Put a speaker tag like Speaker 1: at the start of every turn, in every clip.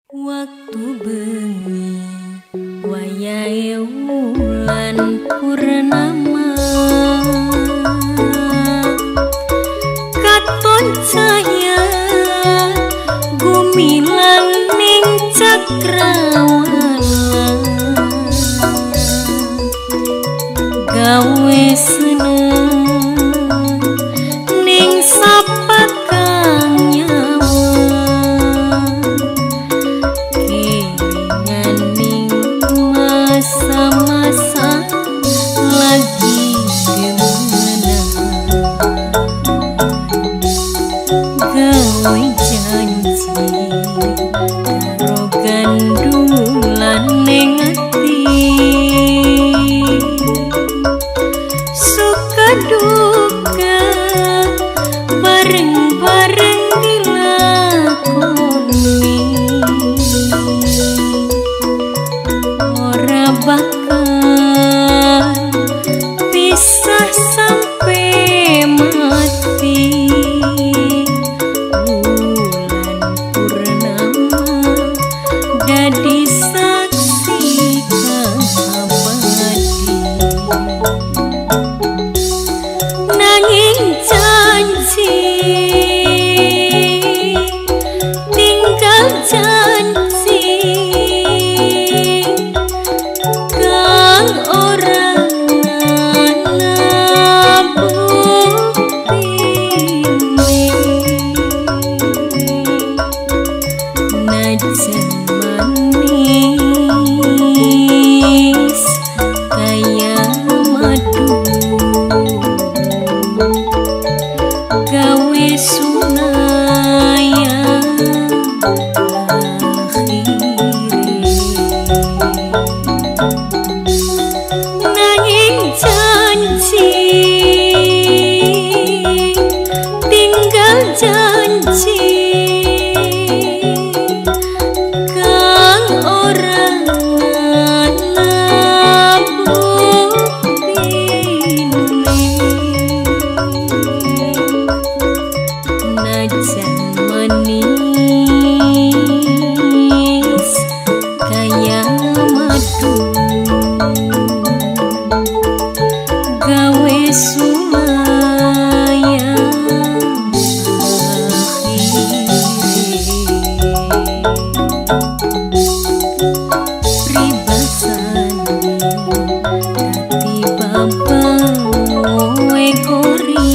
Speaker 1: Waktu bengi wayahe wulan purnama katon cahya gumilang ning cakrawala gawe seneng ning sapat kang masa-masa lagi dimana gawe janji karo gandulan ning ati suka duka bareng-bareng dilakoni bakal pisah sampai mati bulan purnama dadi saksi abadi nanging janji tinggal janji najan manis kaya madu gawe sunaya akhiri nanging janji tinggal janji najan manis kaya madu gawe sunaya akhiri pribasani hati bapak ekori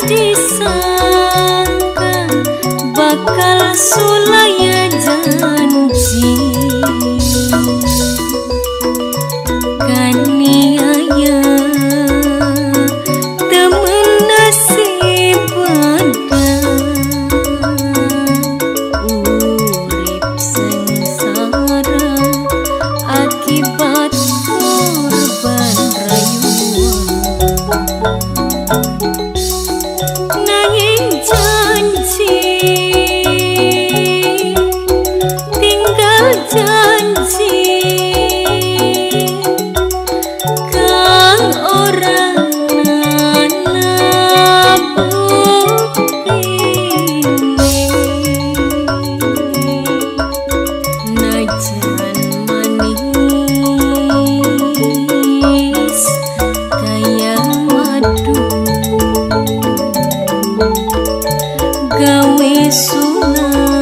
Speaker 1: disangka bakal sulaya janji kaniaya temen nasib urip sengsara akibat korban rayuan janji kang ora ana buktine najan manis kaya madu gawe sunah